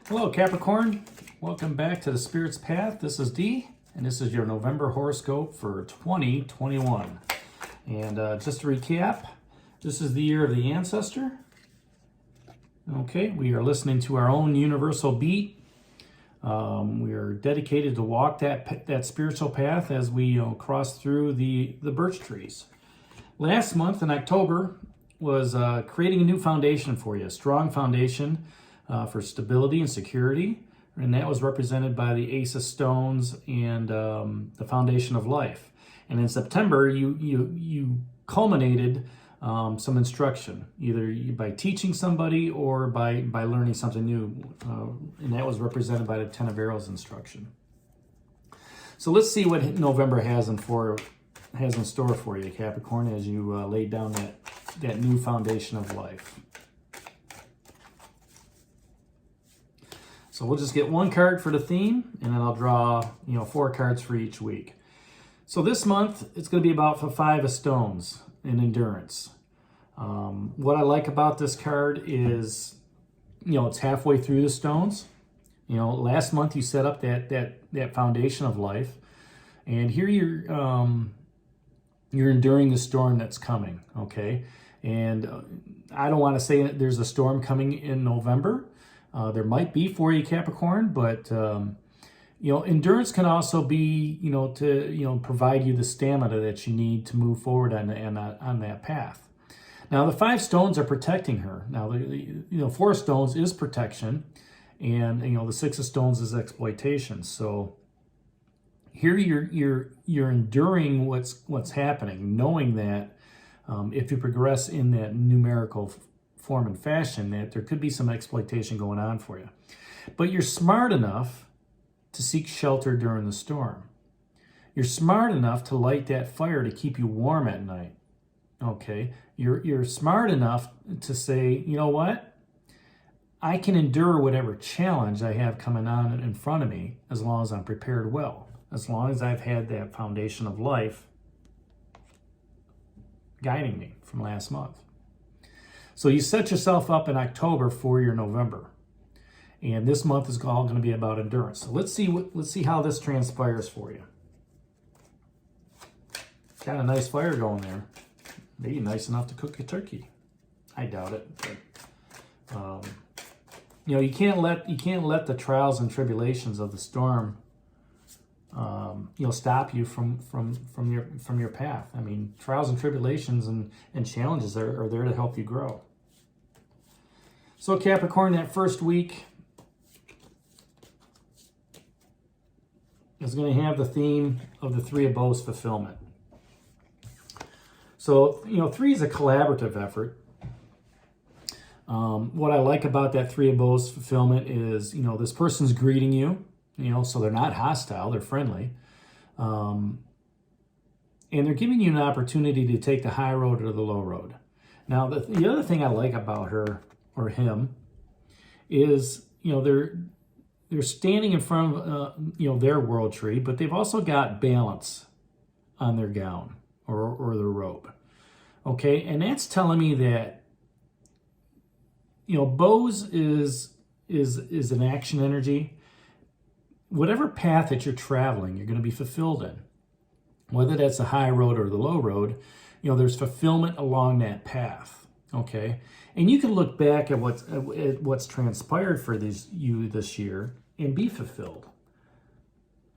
Hello, Capricorn. Welcome back to the Spirit's Path. This is Dee, and this is your November horoscope for 2021. And just to recap, this is the year of the ancestor. Okay, we are listening to our own universal beat. We are dedicated to walk that spiritual path as we cross through the birch trees. Last month in October was creating a new foundation for you, a strong foundation for stability and security, and that was represented by the Ace of Stones and the foundation of life. And in September, you culminated some instruction, either by teaching somebody or by learning something new, and that was represented by the Ten of Arrows instruction. So let's see what November has in store for you, Capricorn, as you lay down that new foundation of life. So we'll just get one card for the theme, and then I'll draw 4 cards for each week. So this month, it's going to be about the Five of Stones and endurance. What I like about this card is, it's halfway through the stones. Last month you set up that foundation of life, and here you're enduring the storm that's coming. Okay, and I don't want to say that there's a storm coming in November. There might be for you, Capricorn, but endurance can also be, to provide you the stamina that you need to move forward on that path. Now, the 5 stones are protecting her. Now, the 4 stones is protection, and the 6 of stones is exploitation. So here you're enduring what's happening, knowing that if you progress in that numerical form and fashion, that there could be some exploitation going on for you. But you're smart enough to seek shelter during the storm. You're smart enough to light that fire to keep you warm at night. Okay? You're smart enough to say, you know what? I can endure whatever challenge I have coming on in front of me as long as I'm prepared well. As long as I've had that foundation of life guiding me from last month. So you set yourself up in October for your November. And this month is all going to be about endurance. So let's see how this transpires for you. Got a nice fire going there. Maybe nice enough to cook a turkey. I doubt it. But, you can't let the trials and tribulations of the storm stop you from your path. I mean, trials and tribulations and challenges are there to help you grow. So Capricorn, that first week is going to have the theme of the Three of Bows fulfillment. So, 3 is a collaborative effort. What I like about that Three of Bows fulfillment is, this person's greeting you, so they're not hostile, they're friendly. And they're giving you an opportunity to take the high road or the low road. Now, the other thing I like about her or him is, they're standing in front of, their world tree, but they've also got balance on their gown or their robe. Okay, and that's telling me that, bows is an action energy. Whatever path that you're traveling, you're going to be fulfilled in. Whether that's the high road or the low road, there's fulfillment along that path. Okay, and you can look back at what's transpired for you this year and be fulfilled.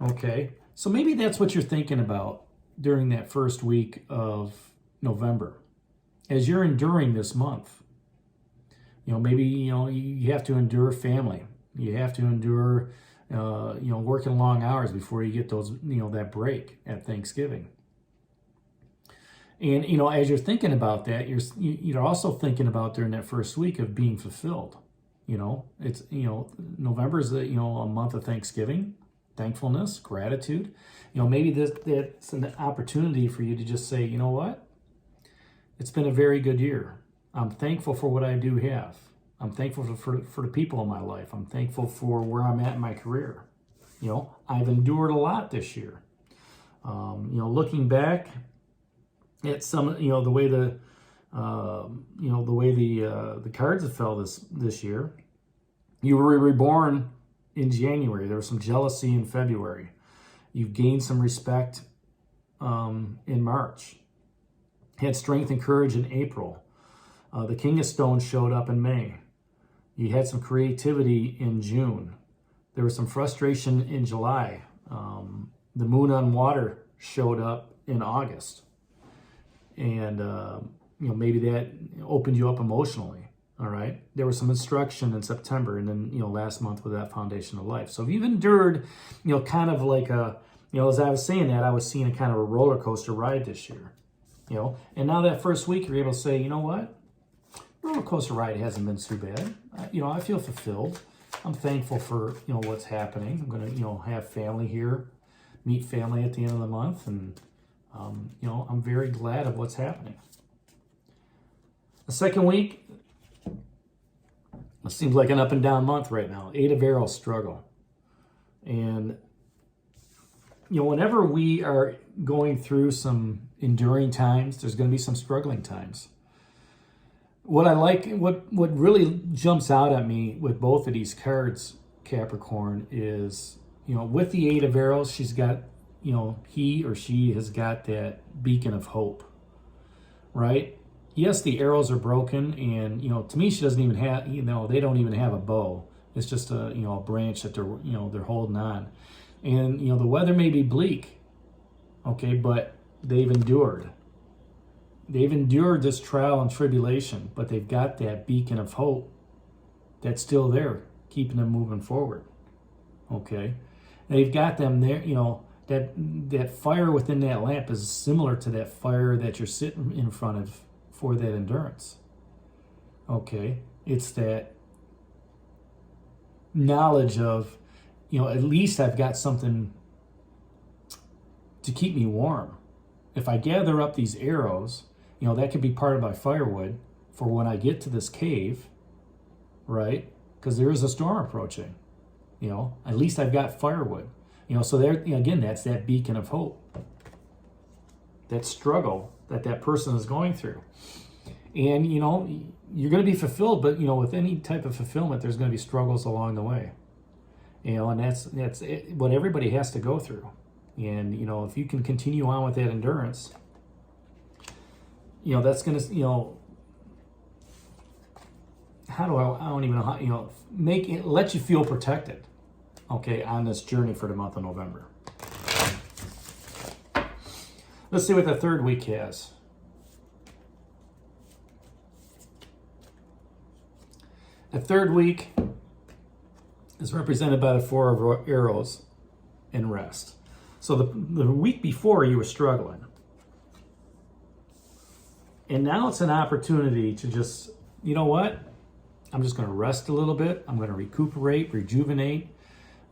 Okay, so maybe that's what you're thinking about during that first week of November, as you're enduring this month. Maybe you have to endure family. You have to endure working long hours before you get those that break at Thanksgiving. And as you're thinking about that, you're also thinking about during that first week of being fulfilled. It's November is a month of Thanksgiving, thankfulness, gratitude. Maybe that's an opportunity for you to just say, you know what? It's been a very good year. I'm thankful for what I do have. I'm thankful for the people in my life. I'm thankful for where I'm at in my career. I've endured a lot this year. Looking back at some, the way the cards have fell this year, You were reborn in January. There was some jealousy in February. You've gained some respect in March. Had strength and courage in April. The King of Stones showed up in May. You had some creativity in June. There was some frustration in July. The Moon on Water showed up in August. And, maybe that opened you up emotionally. All right. There was some instruction in September, and then, last month with that Foundation of Life. So if you've endured, kind of like as I was saying that, I was seeing a kind of a roller coaster ride this year, and now that first week, you're able to say, you know what? Roller coaster ride hasn't been too bad. I feel fulfilled. I'm thankful for, what's happening. I'm going to, have family here, meet family at the end of the month. And, I'm very glad of what's happening. The second week, it seems like an up and down month right now. 8 of Arrows struggle. And, whenever we are going through some enduring times, there's going to be some struggling times. What I like, what really jumps out at me with both of these cards, Capricorn, is, with the 8 of Arrows, she's got, he or she has got that beacon of hope, right? Yes, the arrows are broken, and, to me, she doesn't even have, they don't even have a bow. It's just a, a branch that they're holding on. And, the weather may be bleak, okay, but they've endured. They've endured this trial and tribulation, but they've got that beacon of hope that's still there, keeping them moving forward, okay? They've got them there, that fire within that lamp is similar to that fire that you're sitting in front of for that endurance, okay? It's that knowledge of, at least I've got something to keep me warm. If I gather up these arrows, that could be part of my firewood for when I get to this cave, right? Because there is a storm approaching, at least I've got firewood, so there, again, that's that beacon of hope, that struggle that person is going through. And, you're going to be fulfilled, but, with any type of fulfillment, there's going to be struggles along the way, and that's what everybody has to go through. And, if you can continue on with that endurance, that's going to, I don't even know how, make it, let you feel protected, okay, on this journey for the month of November. Let's see what the third week has. The third week is represented by the 4 of Arrows and rest. So the week before you were struggling. And now it's an opportunity to just, what? I'm just going to rest a little bit. I'm going to recuperate, rejuvenate,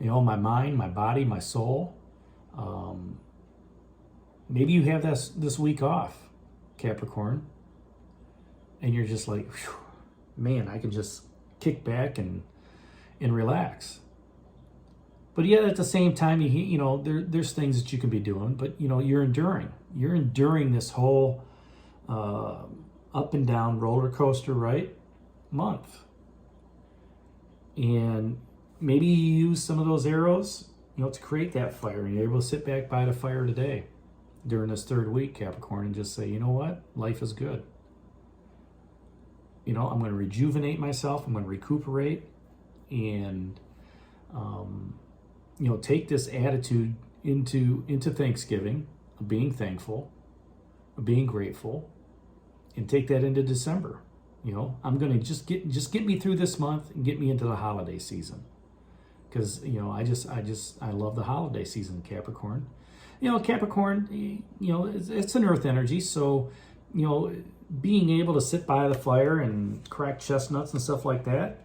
my mind, my body, my soul. Maybe you have this week off, Capricorn, and you're just like, whew, man, I can just kick back and relax. But yet at the same time, there's things that you can be doing, but you're enduring. You're enduring this whole up and down roller coaster, right? Month. And maybe you use some of those arrows, to create that fire, and you're able to sit back by the fire today during this third week, Capricorn, and just say, you know what? Life is good. I'm going to rejuvenate myself. I'm going to recuperate and, take this attitude into Thanksgiving, of being thankful, of being grateful, and take that into December. I'm going to just get me through this month and get me into the holiday season. Because, I love the holiday season, Capricorn. Capricorn, it's an earth energy. So, being able to sit by the fire and crack chestnuts and stuff like that,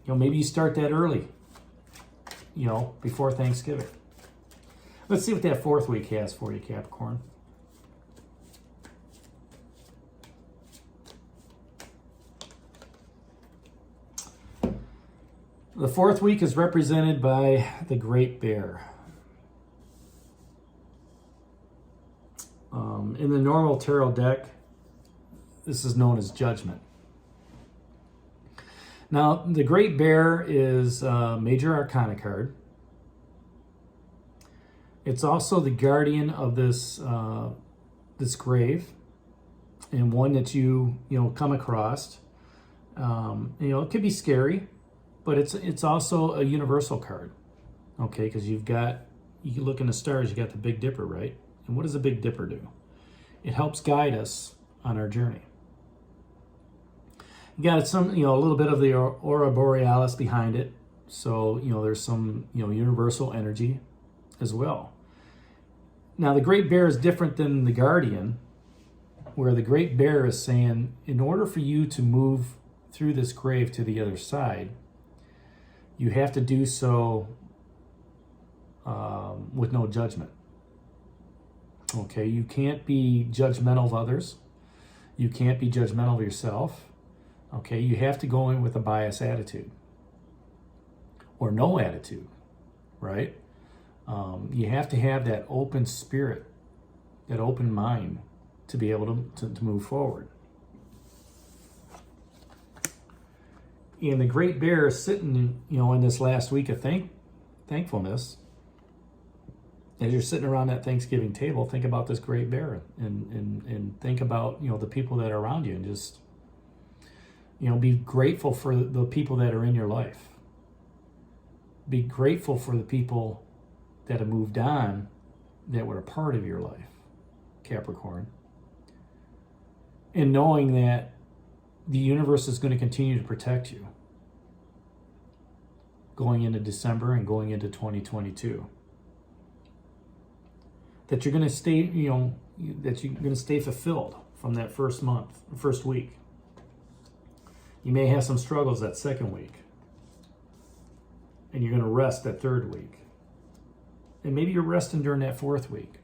maybe you start that early, before Thanksgiving. Let's see what that fourth week has for you, Capricorn. The fourth week is represented by the Great Bear. In the normal tarot deck, this is known as Judgment. Now, the Great Bear is a major arcana card. It's also the guardian of this this grave, and one that you come across. It could be scary, but it's also a universal card. Okay, because you look in the stars, you got the Big Dipper, right? And what does the Big Dipper do? It helps guide us on our journey. You got some, a little bit of the aurora borealis behind it. So, there's some, universal energy as well. Now, the Great Bear is different than the Guardian, where the Great Bear is saying, in order for you to move through this grave to the other side, you have to do so with no judgment. Okay, you can't be judgmental of others. You can't be judgmental of yourself. Okay, you have to go in with a biased attitude or no attitude, right? You have to have that open spirit, that open mind to be able to move forward. And the Great Bear is sitting, in this last week of thankfulness. As you're sitting around that Thanksgiving table, think about this Great Bear and think about, the people that are around you, and just, be grateful for the people that are in your life. Be grateful for the people that have moved on that were a part of your life, Capricorn. And knowing that the universe is going to continue to protect you going into December and going into 2022. That you're going to stay, that you're going to stay fulfilled from that first week. You may have some struggles that second week. And you're going to rest that third week. And maybe you're resting during that fourth week.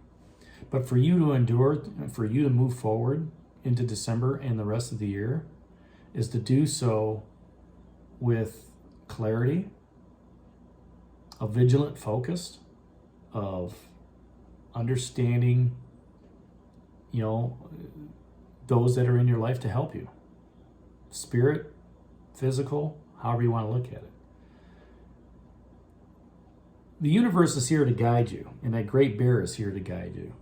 But for you to endure, for you to move forward into December and the rest of the year, is to do so with clarity, a vigilant focus of understanding, those that are in your life to help you. Spirit, physical, however you want to look at it. The universe is here to guide you, and that Great Bear is here to guide you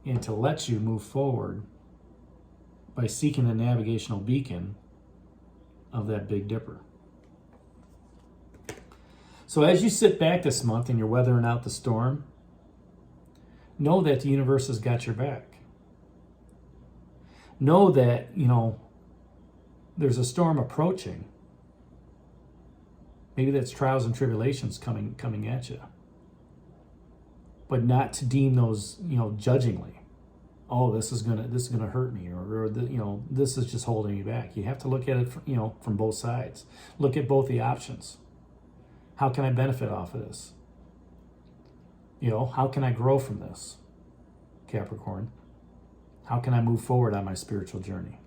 and to let you move forward by seeking the navigational beacon of that Big Dipper. So as you sit back this month and you're weathering out the storm, know that the universe has got your back. Know that, there's a storm approaching. Maybe that's trials and tribulations coming at you. But not to deem those, judgingly. Oh, this is gonna hurt me, or this is just holding me back. You have to look at it, from both sides. Look at both the options. How can I benefit off of this? How can I grow from this, Capricorn? How can I move forward on my spiritual journey?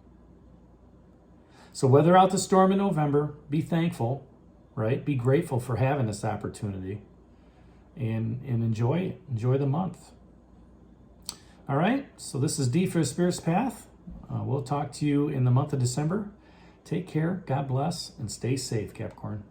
So weather out the storm in November. Be thankful, right? Be grateful for having this opportunity, and enjoy it. Enjoy the month. All right, so this is D for the Spirit's Path. We'll talk to you in the month of December. Take care, God bless, and stay safe, Capricorn.